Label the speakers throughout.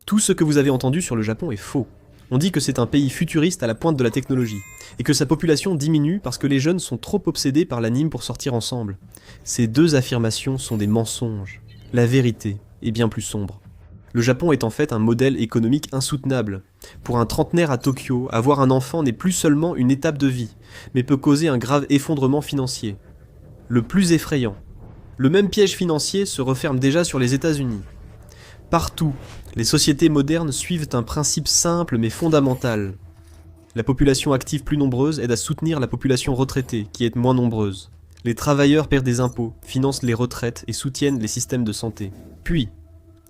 Speaker 1: Tout ce que vous avez entendu sur le Japon est faux. On dit que c'est un pays futuriste à la pointe de la technologie, et que sa population diminue parce que les jeunes sont trop obsédés par l'anime pour sortir ensemble. Ces deux affirmations sont des mensonges. La vérité est bien plus sombre. Le Japon est en fait un modèle économique insoutenable. Pour un trentenaire à Tokyo, avoir un enfant n'est plus seulement une étape de vie, mais peut causer un grave effondrement financier. Le plus effrayant, le même piège financier se referme déjà sur les États-Unis. Partout, les sociétés modernes suivent un principe simple mais fondamental. La population active plus nombreuse aide à soutenir la population retraitée, qui est moins nombreuse. Les travailleurs perdent des impôts, financent les retraites et soutiennent les systèmes de santé. Puis,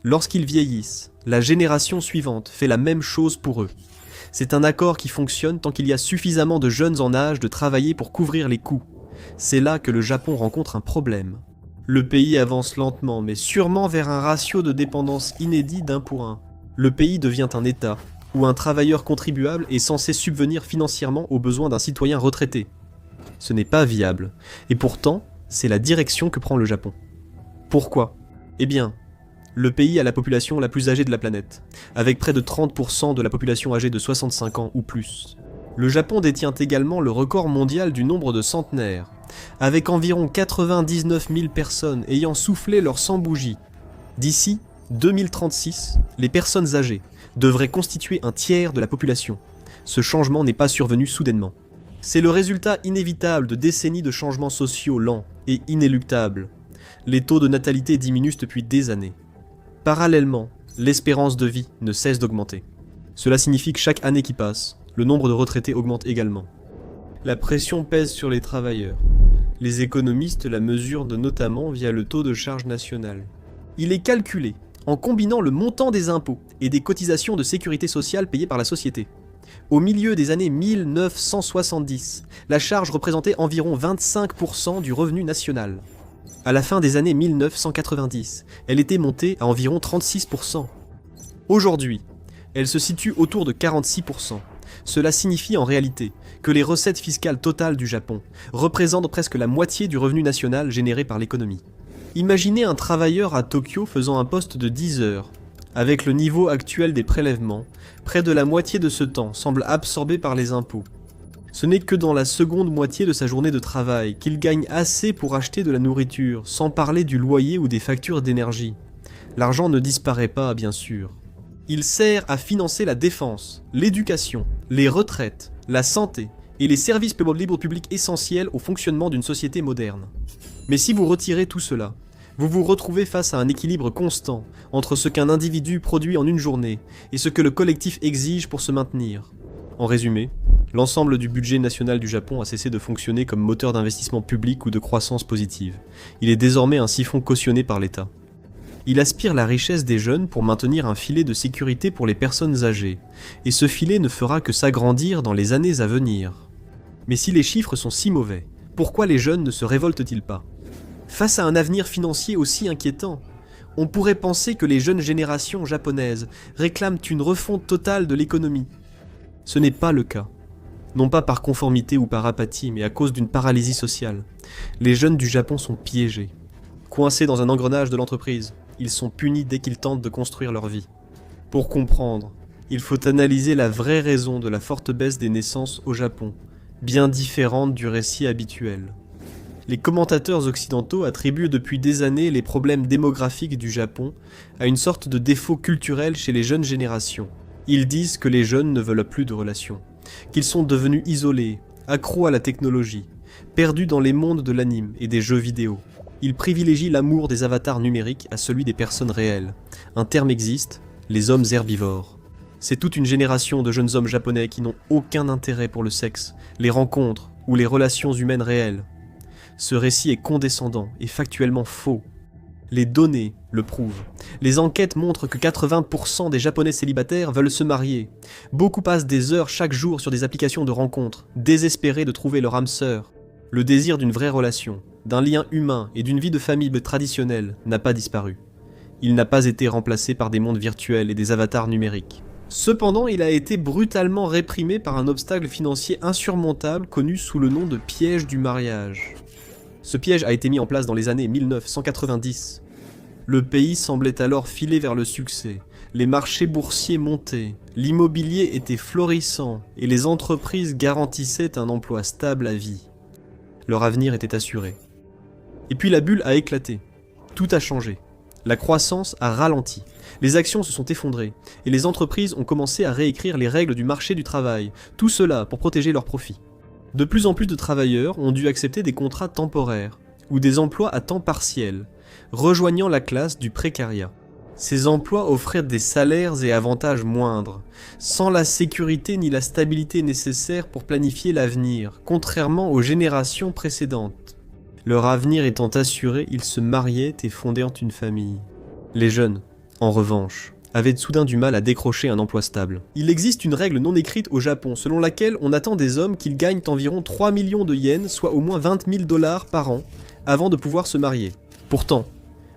Speaker 1: lorsqu'ils vieillissent, la génération suivante fait la même chose pour eux. C'est un accord qui fonctionne tant qu'il y a suffisamment de jeunes en âge de travailler pour couvrir les coûts. C'est là que le Japon rencontre un problème. Le pays avance lentement mais sûrement vers un ratio de dépendance inédit d'1 pour 1. Le pays devient un État, où un travailleur contribuable est censé subvenir financièrement aux besoins d'un citoyen retraité. Ce n'est pas viable, et pourtant, c'est la direction que prend le Japon. Pourquoi ? Eh bien, le pays a la population la plus âgée de la planète, avec près de 30% de la population âgée de 65 ans ou plus. Le Japon détient également le record mondial du nombre de centenaires, avec environ 99 000 personnes ayant soufflé leur 100 bougies. D'ici 2036, les personnes âgées devraient constituer un tiers de la population. Ce changement n'est pas survenu soudainement. C'est le résultat inévitable de décennies de changements sociaux lents et inéluctables. Les taux de natalité diminuent depuis des années. Parallèlement, l'espérance de vie ne cesse d'augmenter. Cela signifie que chaque année qui passe, le nombre de retraités augmente également. La pression pèse sur les travailleurs. Les économistes la mesurent notamment via le taux de charge nationale. Il est calculé en combinant le montant des impôts et des cotisations de sécurité sociale payées par la société. Au milieu des années 1970, la charge représentait environ 25% du revenu national. À la fin des années 1990, elle était montée à environ 36%. Aujourd'hui, elle se situe autour de 46%. Cela signifie en réalité que les recettes fiscales totales du Japon représentent presque la moitié du revenu national généré par l'économie. Imaginez un travailleur à Tokyo faisant un poste de 10 heures. Avec le niveau actuel des prélèvements, près de la moitié de ce temps semble absorbé par les impôts. Ce n'est que dans la seconde moitié de sa journée de travail qu'il gagne assez pour acheter de la nourriture, sans parler du loyer ou des factures d'énergie. L'argent ne disparaît pas, bien sûr. Il sert à financer la défense, l'éducation, les retraites, la santé et les services publics essentiels au fonctionnement d'une société moderne. Mais si vous retirez tout cela, vous vous retrouvez face à un équilibre constant entre ce qu'un individu produit en une journée et ce que le collectif exige pour se maintenir. En résumé, l'ensemble du budget national du Japon a cessé de fonctionner comme moteur d'investissement public ou de croissance positive. Il est désormais un siphon cautionné par l'État. Il aspire la richesse des jeunes pour maintenir un filet de sécurité pour les personnes âgées, et ce filet ne fera que s'agrandir dans les années à venir. Mais si les chiffres sont si mauvais, pourquoi les jeunes ne se révoltent-ils pas ? Face à un avenir financier aussi inquiétant, on pourrait penser que les jeunes générations japonaises réclament une refonte totale de l'économie. Ce n'est pas le cas. Non pas par conformité ou par apathie, mais à cause d'une paralysie sociale. Les jeunes du Japon sont piégés. Coincés dans un engrenage de l'entreprise, ils sont punis dès qu'ils tentent de construire leur vie. Pour comprendre, il faut analyser la vraie raison de la forte baisse des naissances au Japon, bien différente du récit habituel. Les commentateurs occidentaux attribuent depuis des années les problèmes démographiques du Japon à une sorte de défaut culturel chez les jeunes générations. Ils disent que les jeunes ne veulent plus de relations, qu'ils sont devenus isolés, accros à la technologie, perdus dans les mondes de l'anime et des jeux vidéo. Ils privilégient l'amour des avatars numériques à celui des personnes réelles. Un terme existe, les hommes herbivores. C'est toute une génération de jeunes hommes japonais qui n'ont aucun intérêt pour le sexe, les rencontres ou les relations humaines réelles. Ce récit est condescendant et factuellement faux. Les données le prouvent. Les enquêtes montrent que 80% des Japonais célibataires veulent se marier. Beaucoup passent des heures chaque jour sur des applications de rencontres, désespérés de trouver leur âme sœur. Le désir d'une vraie relation, d'un lien humain et d'une vie de famille traditionnelle n'a pas disparu. Il n'a pas été remplacé par des mondes virtuels et des avatars numériques. Cependant, il a été brutalement réprimé par un obstacle financier insurmontable connu sous le nom de piège du mariage. Ce piège a été mis en place dans les années 1990. Le pays semblait alors filer vers le succès, Les marchés boursiers montaient, l'immobilier était florissant et les entreprises garantissaient un emploi stable à vie. Leur avenir était assuré. Et puis la bulle a éclaté. Tout a changé. La croissance a ralenti. Les actions se sont effondrées et les entreprises ont commencé à réécrire les règles du marché du travail. Tout cela pour protéger leurs profits. De plus en plus de travailleurs ont dû accepter des contrats temporaires ou des emplois à temps partiel, rejoignant la classe du précariat. Ces emplois offraient des salaires et avantages moindres, sans la sécurité ni la stabilité nécessaires pour planifier l'avenir, contrairement aux générations précédentes. Leur avenir étant assuré, ils se mariaient et fondaient une famille. Les jeunes, en revanche, avaient soudain du mal à décrocher un emploi stable. Il existe une règle non écrite au Japon selon laquelle on attend des hommes qu'ils gagnent environ 3 millions de yens, soit au moins 20 000 $ par an, avant de pouvoir se marier. Pourtant,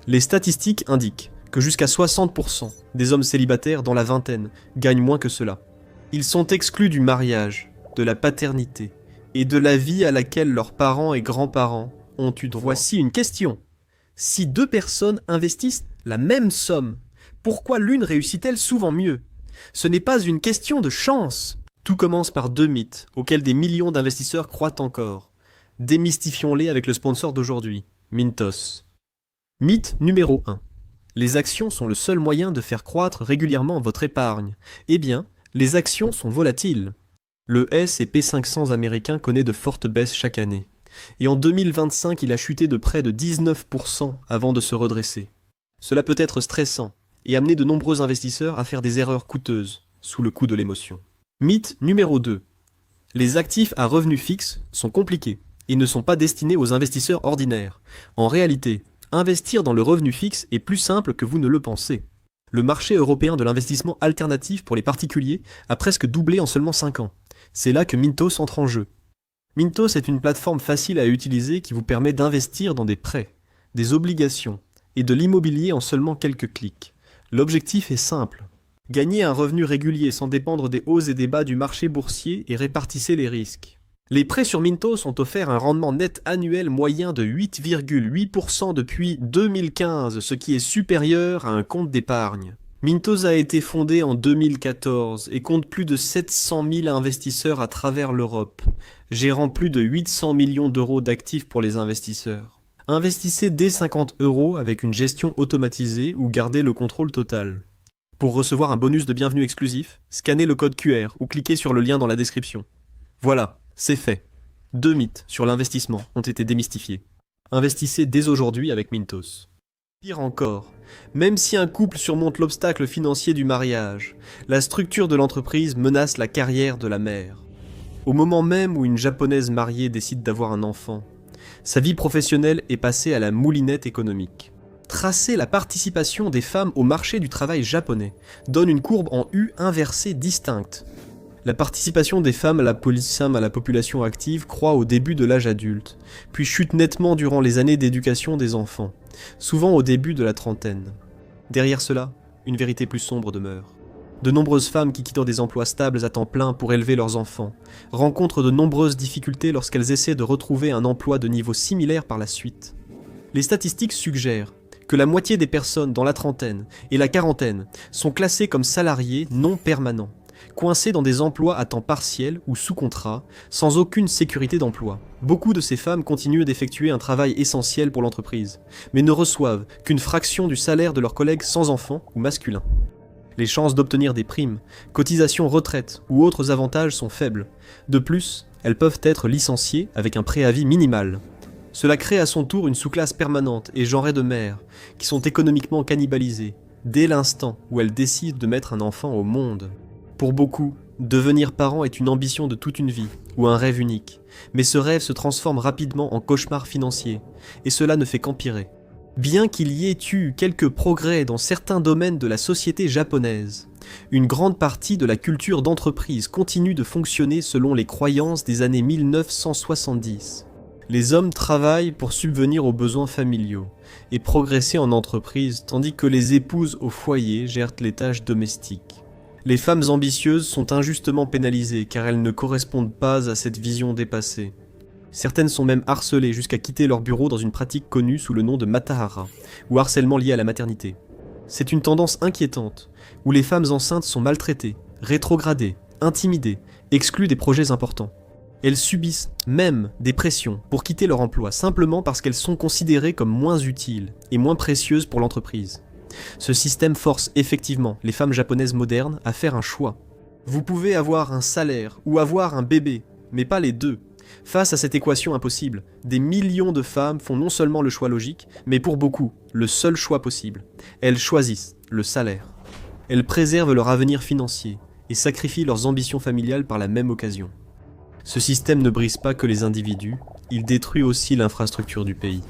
Speaker 1: les statistiques indiquent que jusqu'à 60% des hommes célibataires dans la vingtaine gagnent moins que cela. Ils sont exclus du mariage, de la paternité et de la vie à laquelle leurs parents et grands-parents ont eu droit. Voici une question. Si deux personnes investissent la même somme, pourquoi l'une réussit-elle souvent mieux? Ce n'est pas une question de chance. Tout commence par deux mythes, auxquels des millions d'investisseurs croient encore. Démystifions-les avec le sponsor d'aujourd'hui, Mintos. Mythe numéro 1. Les actions sont le seul moyen de faire croître régulièrement votre épargne. Eh bien, les actions sont volatiles. Le S&P 500 américain connaît de fortes baisses chaque année. Et en 2025, il a chuté de près de 19% avant de se redresser. Cela peut être stressant et amener de nombreux investisseurs à faire des erreurs coûteuses sous le coup de l'émotion. Mythe numéro 2. Les actifs à revenus fixes sont compliqués et ne sont pas destinés aux investisseurs ordinaires. En réalité, investir dans le revenu fixe est plus simple que vous ne le pensez. Le marché européen de l'investissement alternatif pour les particuliers a presque doublé en seulement 5 ans. C'est là que Mintos entre en jeu. Mintos est une plateforme facile à utiliser qui vous permet d'investir dans des prêts, des obligations et de l'immobilier en seulement quelques clics. L'objectif est simple. Gagnez un revenu régulier sans dépendre des hauts et des bas du marché boursier et répartissez les risques. Les prêts sur Mintos ont offert un rendement net annuel moyen de 8,8% depuis 2015, ce qui est supérieur à un compte d'épargne. Mintos a été fondé en 2014 et compte plus de 700 000 investisseurs à travers l'Europe, gérant plus de 800 millions d'euros d'actifs pour les investisseurs. Investissez dès 50 € avec une gestion automatisée ou gardez le contrôle total. Pour recevoir un bonus de bienvenue exclusif, scannez le code QR ou cliquez sur le lien dans la description. Voilà, c'est fait. 2 mythes sur l'investissement ont été démystifiés. Investissez dès aujourd'hui avec Mintos. Pire encore, même si un couple surmonte l'obstacle financier du mariage, la structure de l'entreprise menace la carrière de la mère. Au moment même où une japonaise mariée décide d'avoir un enfant, sa vie professionnelle est passée à la moulinette économique. Tracer la participation des femmes au marché du travail japonais donne une courbe en U inversée distincte. La participation des femmes à la population active croît au début de l'âge adulte, puis chute nettement durant les années d'éducation des enfants, souvent au début de la trentaine. Derrière cela, une vérité plus sombre demeure. De nombreuses femmes qui quittent des emplois stables à temps plein pour élever leurs enfants rencontrent de nombreuses difficultés lorsqu'elles essaient de retrouver un emploi de niveau similaire par la suite. Les statistiques suggèrent que la moitié des personnes dans la trentaine et la quarantaine sont classées comme salariés non permanents, coincés dans des emplois à temps partiel ou sous contrat, sans aucune sécurité d'emploi. Beaucoup de ces femmes continuent d'effectuer un travail essentiel pour l'entreprise, mais ne reçoivent qu'une fraction du salaire de leurs collègues sans enfants ou masculins. Les chances d'obtenir des primes, cotisations retraite ou autres avantages sont faibles. De plus, elles peuvent être licenciées avec un préavis minimal. Cela crée à son tour une sous-classe permanente et genrée de mères, qui sont économiquement cannibalisées, dès l'instant où elles décident de mettre un enfant au monde. Pour beaucoup, devenir parent est une ambition de toute une vie, ou un rêve unique, mais ce rêve se transforme rapidement en cauchemar financier, et cela ne fait qu'empirer. Bien qu'il y ait eu quelques progrès dans certains domaines de la société japonaise, une grande partie de la culture d'entreprise continue de fonctionner selon les croyances des années 1970. Les hommes travaillent pour subvenir aux besoins familiaux et progresser en entreprise, tandis que les épouses au foyer gèrent les tâches domestiques. Les femmes ambitieuses sont injustement pénalisées car elles ne correspondent pas à cette vision dépassée. Certaines sont même harcelées jusqu'à quitter leur bureau dans une pratique connue sous le nom de matahara, ou harcèlement lié à la maternité. C'est une tendance inquiétante, où les femmes enceintes sont maltraitées, rétrogradées, intimidées, exclues des projets importants. Elles subissent même des pressions pour quitter leur emploi simplement parce qu'elles sont considérées comme moins utiles et moins précieuses pour l'entreprise. Ce système force effectivement les femmes japonaises modernes à faire un choix. Vous pouvez avoir un salaire ou avoir un bébé, mais pas les deux. Face à cette équation impossible, des millions de femmes font non seulement le choix logique, mais pour beaucoup, le seul choix possible. Elles choisissent le salaire. Elles préservent leur avenir financier et sacrifient leurs ambitions familiales par la même occasion. Ce système ne brise pas que les individus, il détruit aussi l'infrastructure du pays.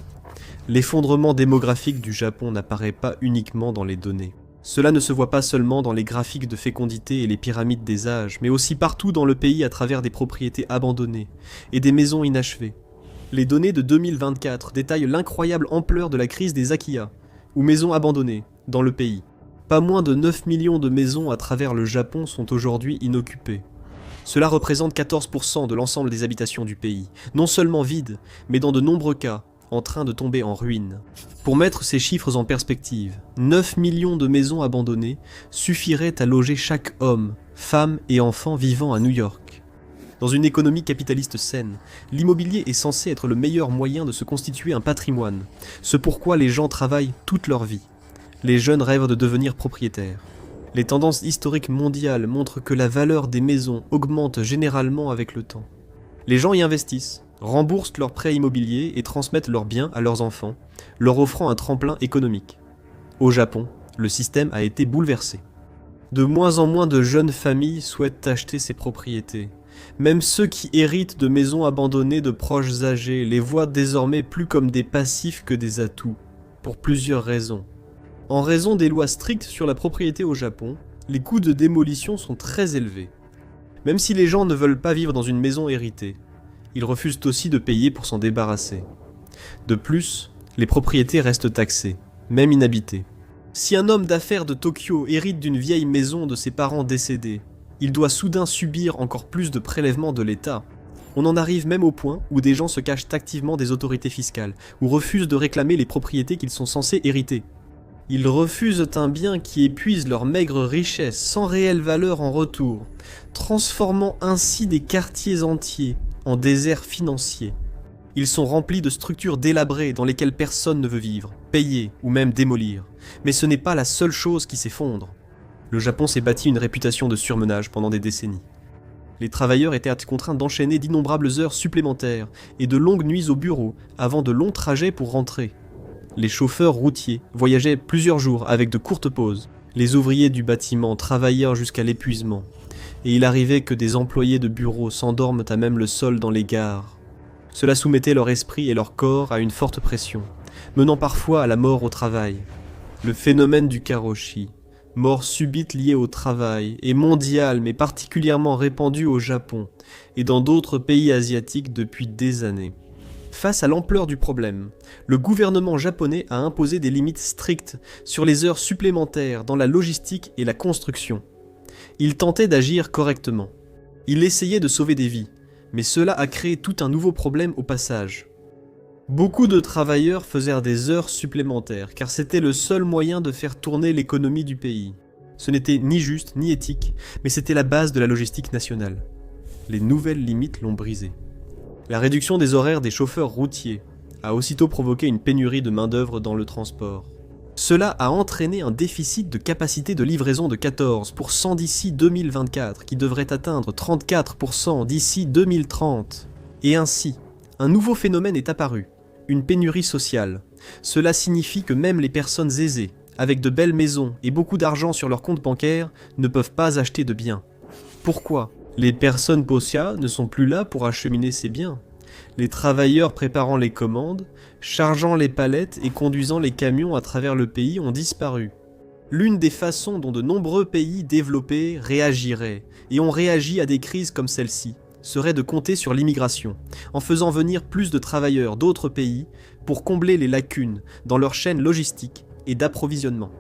Speaker 1: L'effondrement démographique du Japon n'apparaît pas uniquement dans les données. Cela ne se voit pas seulement dans les graphiques de fécondité et les pyramides des âges, mais aussi partout dans le pays à travers des propriétés abandonnées et des maisons inachevées. Les données de 2024 détaillent l'incroyable ampleur de la crise des Akiya, ou maisons abandonnées, dans le pays. Pas moins de 9 millions de maisons à travers le Japon sont aujourd'hui inoccupées. Cela représente 14% de l'ensemble des habitations du pays, non seulement vides, mais dans de nombreux cas, en train de tomber en ruine. Pour mettre ces chiffres en perspective, 9 millions de maisons abandonnées suffiraient à loger chaque homme, femme et enfant vivant à New York. Dans une économie capitaliste saine, l'immobilier est censé être le meilleur moyen de se constituer un patrimoine, ce pourquoi les gens travaillent toute leur vie. Les jeunes rêvent de devenir propriétaires. Les tendances historiques mondiales montrent que la valeur des maisons augmente généralement avec le temps. Les gens y investissent, remboursent leurs prêts immobiliers et transmettent leurs biens à leurs enfants, leur offrant un tremplin économique. Au Japon, le système a été bouleversé. De moins en moins de jeunes familles souhaitent acheter ces propriétés. Même ceux qui héritent de maisons abandonnées de proches âgés les voient désormais plus comme des passifs que des atouts, pour plusieurs raisons. En raison des lois strictes sur la propriété au Japon, les coûts de démolition sont très élevés. Même si les gens ne veulent pas vivre dans une maison héritée, ils refusent aussi de payer pour s'en débarrasser. De plus, les propriétés restent taxées, même inhabitées. Si un homme d'affaires de Tokyo hérite d'une vieille maison de ses parents décédés, il doit soudain subir encore plus de prélèvements de l'État. On en arrive même au point où des gens se cachent activement des autorités fiscales, ou refusent de réclamer les propriétés qu'ils sont censés hériter. Ils refusent un bien qui épuise leur maigre richesse sans réelle valeur en retour, transformant ainsi des quartiers entiers en déserts financiers. Ils sont remplis de structures délabrées dans lesquelles personne ne veut vivre, payer ou même démolir. Mais ce n'est pas la seule chose qui s'effondre. Le Japon s'est bâti une réputation de surmenage pendant des décennies. Les travailleurs étaient contraints d'enchaîner d'innombrables heures supplémentaires et de longues nuits au bureau avant de longs trajets pour rentrer. Les chauffeurs routiers voyageaient plusieurs jours avec de courtes pauses. Les ouvriers du bâtiment travaillèrent jusqu'à l'épuisement. Et il arrivait que des employés de bureau s'endorment à même le sol dans les gares. Cela soumettait leur esprit et leur corps à une forte pression, menant parfois à la mort au travail. Le phénomène du karoshi, mort subite liée au travail, est mondial mais particulièrement répandu au Japon et dans d'autres pays asiatiques depuis des années. Face à l'ampleur du problème, le gouvernement japonais a imposé des limites strictes sur les heures supplémentaires dans la logistique et la construction. Il tentait d'agir correctement. Il essayait de sauver des vies, mais cela a créé tout un nouveau problème au passage. Beaucoup de travailleurs faisaient des heures supplémentaires, car c'était le seul moyen de faire tourner l'économie du pays. Ce n'était ni juste ni éthique, mais c'était la base de la logistique nationale. Les nouvelles limites l'ont brisé. La réduction des horaires des chauffeurs routiers a aussitôt provoqué une pénurie de main-d'œuvre dans le transport. Cela a entraîné un déficit de capacité de livraison de 14% d'ici 2024, qui devrait atteindre 34% d'ici 2030. Et ainsi, un nouveau phénomène est apparu, une pénurie sociale. Cela signifie que même les personnes aisées, avec de belles maisons et beaucoup d'argent sur leur compte bancaire, ne peuvent pas acheter de biens. Pourquoi ? Les personnes possia ne sont plus là pour acheminer ces biens. Les travailleurs préparant les commandes, chargeant les palettes et conduisant les camions à travers le pays ont disparu. L'une des façons dont de nombreux pays développés réagiraient, et ont réagi à des crises comme celle-ci, serait de compter sur l'immigration, en faisant venir plus de travailleurs d'autres pays pour combler les lacunes dans leur chaîne logistique et d'approvisionnement.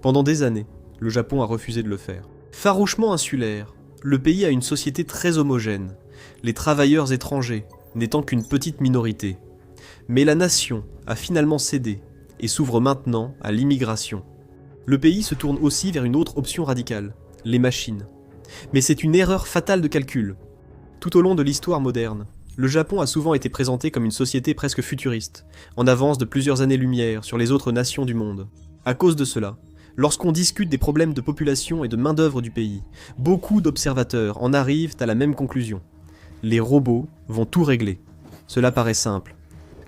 Speaker 1: Pendant des années, le Japon a refusé de le faire. Farouchement insulaire, le pays a une société très homogène, les travailleurs étrangers n'étant qu'une petite minorité. Mais la nation a finalement cédé et s'ouvre maintenant à l'immigration. Le pays se tourne aussi vers une autre option radicale, les machines. Mais c'est une erreur fatale de calcul. Tout au long de l'histoire moderne, le Japon a souvent été présenté comme une société presque futuriste, en avance de plusieurs années-lumière sur les autres nations du monde. À cause de cela, lorsqu'on discute des problèmes de population et de main-d'œuvre du pays, beaucoup d'observateurs en arrivent à la même conclusion. Les robots vont tout régler. Cela paraît simple.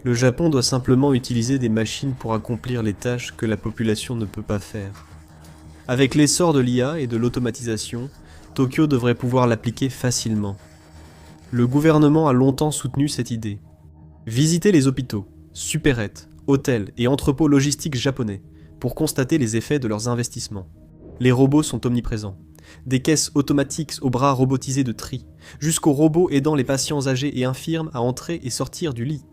Speaker 1: Le Japon doit simplement utiliser des machines pour accomplir les tâches que la population ne peut pas faire. Avec l'essor de l'IA et de l'automatisation, Tokyo devrait pouvoir l'appliquer facilement. Le gouvernement a longtemps soutenu cette idée. Visitez les hôpitaux, supérettes, hôtels et entrepôts logistiques japonais pour constater les effets de leurs investissements. Les robots sont omniprésents. Des caisses automatiques aux bras robotisés de tri, jusqu'aux robots aidant les patients âgés et infirmes à entrer et sortir du lit.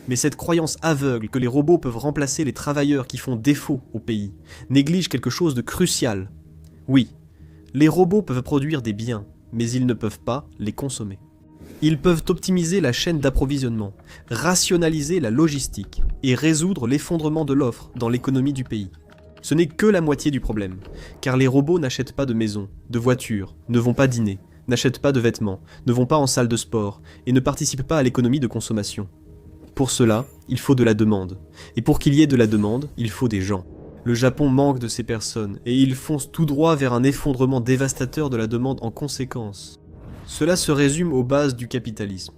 Speaker 1: Mais cette croyance aveugle que les robots peuvent remplacer les travailleurs qui font défaut au pays néglige quelque chose de crucial. Oui, les robots peuvent produire des biens, mais ils ne peuvent pas les consommer. Ils peuvent optimiser la chaîne d'approvisionnement, rationaliser la logistique et résoudre l'effondrement de l'offre dans l'économie du pays. Ce n'est que la moitié du problème, car les robots n'achètent pas de maisons, de voitures, ne vont pas dîner, n'achètent pas de vêtements, ne vont pas en salle de sport et ne participent pas à l'économie de consommation. Pour cela, il faut de la demande. Et pour qu'il y ait de la demande, il faut des gens. Le Japon manque de ces personnes, et il fonce tout droit vers un effondrement dévastateur de la demande en conséquence. Cela se résume aux bases du capitalisme.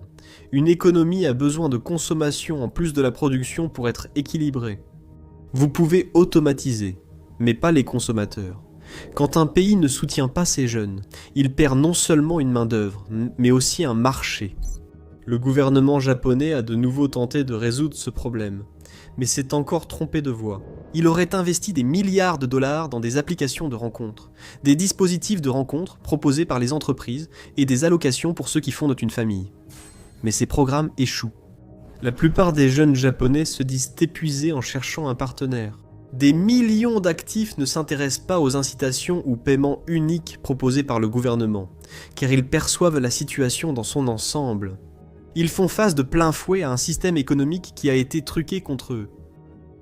Speaker 1: Une économie a besoin de consommation en plus de la production pour être équilibrée. Vous pouvez automatiser, mais pas les consommateurs. Quand un pays ne soutient pas ses jeunes, il perd non seulement une main-d'œuvre, mais aussi un marché. Le gouvernement japonais a de nouveau tenté de résoudre ce problème, mais s'est encore trompé de voie. Il aurait investi des milliards de dollars dans des applications de rencontres, des dispositifs de rencontres proposés par les entreprises et des allocations pour ceux qui fondent une famille. Mais ces programmes échouent. La plupart des jeunes japonais se disent épuisés en cherchant un partenaire. Des millions d'actifs ne s'intéressent pas aux incitations ou paiements uniques proposés par le gouvernement, car ils perçoivent la situation dans son ensemble. Ils font face de plein fouet à un système économique qui a été truqué contre eux.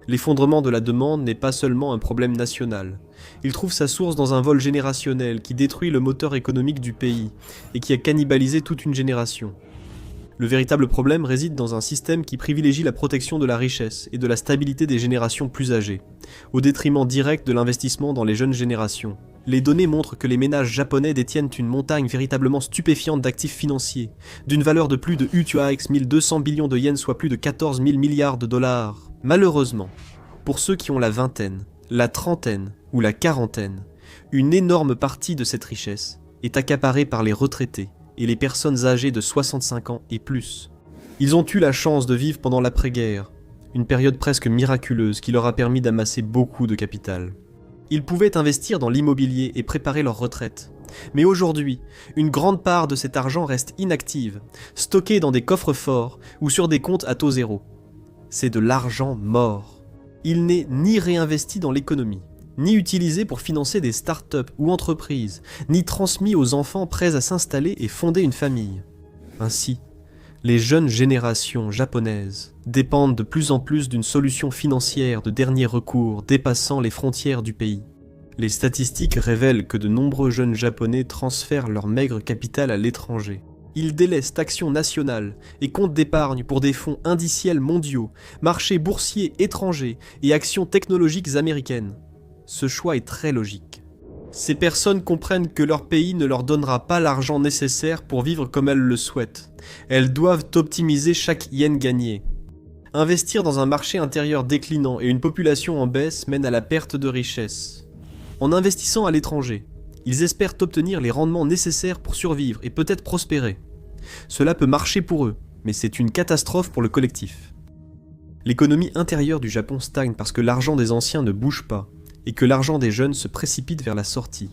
Speaker 1: L'effondrement de la demande n'est pas seulement un problème national. Il trouve sa source dans un vol générationnel qui détruit le moteur économique du pays et qui a cannibalisé toute une génération. Le véritable problème réside dans un système qui privilégie la protection de la richesse et de la stabilité des générations plus âgées, au détriment direct de l'investissement dans les jeunes générations. Les données montrent que les ménages japonais détiennent une montagne véritablement stupéfiante d'actifs financiers, d'une valeur de plus de 1200 billions de yens, soit plus de 14 000 milliards de dollars. Malheureusement, pour ceux qui ont la vingtaine, la trentaine ou la quarantaine, une énorme partie de cette richesse est accaparée par les retraités et les personnes âgées de 65 ans et plus. Ils ont eu la chance de vivre pendant l'après-guerre, une période presque miraculeuse qui leur a permis d'amasser beaucoup de capital. Ils pouvaient investir dans l'immobilier et préparer leur retraite. Mais aujourd'hui, une grande part de cet argent reste inactive, stockée dans des coffres forts ou sur des comptes à taux zéro. C'est de l'argent mort. Il n'est ni réinvesti dans l'économie, ni utilisé pour financer des start-up ou entreprises, ni transmis aux enfants prêts à s'installer et fonder une famille. Ainsi, les jeunes générations japonaises dépendent de plus en plus d'une solution financière de dernier recours dépassant les frontières du pays. Les statistiques révèlent que de nombreux jeunes japonais transfèrent leur maigre capital à l'étranger. Ils délaissent actions nationales et comptes d'épargne pour des fonds indiciels mondiaux, marchés boursiers étrangers et actions technologiques américaines. Ce choix est très logique. Ces personnes comprennent que leur pays ne leur donnera pas l'argent nécessaire pour vivre comme elles le souhaitent. Elles doivent optimiser chaque yen gagné. Investir dans un marché intérieur déclinant et une population en baisse mène à la perte de richesse. En investissant à l'étranger, ils espèrent obtenir les rendements nécessaires pour survivre et peut-être prospérer. Cela peut marcher pour eux, mais c'est une catastrophe pour le collectif. L'économie intérieure du Japon stagne parce que l'argent des anciens ne bouge pas, et que l'argent des jeunes se précipite vers la sortie.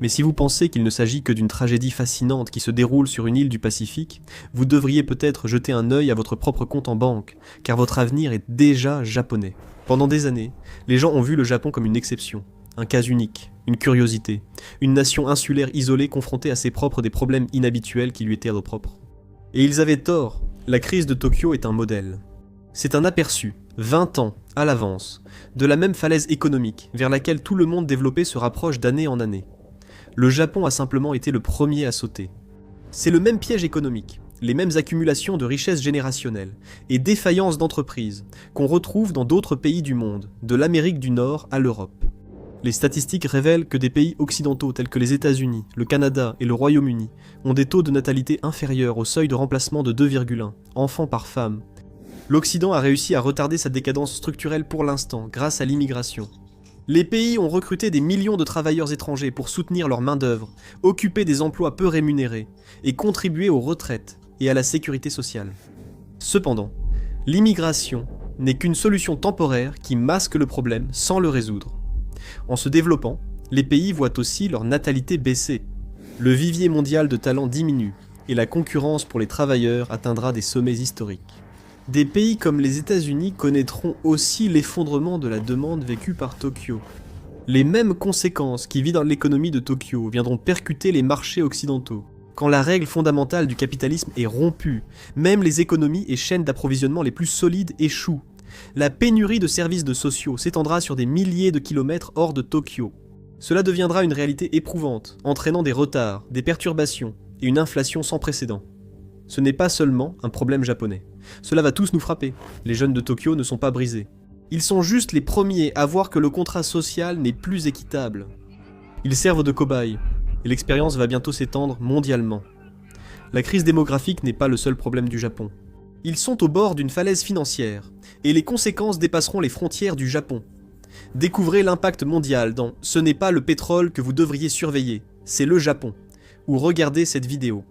Speaker 1: Mais si vous pensez qu'il ne s'agit que d'une tragédie fascinante qui se déroule sur une île du Pacifique, vous devriez peut-être jeter un œil à votre propre compte en banque, car votre avenir est déjà japonais. Pendant des années, les gens ont vu le Japon comme une exception, un cas unique, une curiosité, une nation insulaire isolée confrontée à ses propres des problèmes inhabituels qui lui étaient propres. Et ils avaient tort, la crise de Tokyo est un modèle. C'est un aperçu, 20 ans à l'avance, de la même falaise économique vers laquelle tout le monde développé se rapproche d'année en année. Le Japon a simplement été le premier à sauter. C'est le même piège économique, les mêmes accumulations de richesses générationnelles et défaillances d'entreprises qu'on retrouve dans d'autres pays du monde, de l'Amérique du Nord à l'Europe. Les statistiques révèlent que des pays occidentaux tels que les États-Unis, le Canada et le Royaume-Uni ont des taux de natalité inférieurs au seuil de remplacement de 2,1 enfants par femme. L'Occident a réussi à retarder sa décadence structurelle pour l'instant grâce à l'immigration. Les pays ont recruté des millions de travailleurs étrangers pour soutenir leur main-d'œuvre, occuper des emplois peu rémunérés et contribuer aux retraites et à la sécurité sociale. Cependant, l'immigration n'est qu'une solution temporaire qui masque le problème sans le résoudre. En se développant, les pays voient aussi leur natalité baisser. Le vivier mondial de talents diminue et la concurrence pour les travailleurs atteindra des sommets historiques. Des pays comme les États-Unis connaîtront aussi l'effondrement de la demande vécue par Tokyo. Les mêmes conséquences qui vident l'économie de Tokyo viendront percuter les marchés occidentaux. Quand la règle fondamentale du capitalisme est rompue, même les économies et chaînes d'approvisionnement les plus solides échouent. La pénurie de services sociaux s'étendra sur des milliers de kilomètres hors de Tokyo. Cela deviendra une réalité éprouvante, entraînant des retards, des perturbations et une inflation sans précédent. Ce n'est pas seulement un problème japonais. Cela va tous nous frapper. Les jeunes de Tokyo ne sont pas brisés. Ils sont juste les premiers à voir que le contrat social n'est plus équitable. Ils servent de cobayes, et l'expérience va bientôt s'étendre mondialement. La crise démographique n'est pas le seul problème du Japon. Ils sont au bord d'une falaise financière, et les conséquences dépasseront les frontières du Japon. Découvrez l'impact mondial dans « Ce n'est pas le pétrole que vous devriez surveiller, c'est le Japon » ou regardez cette vidéo.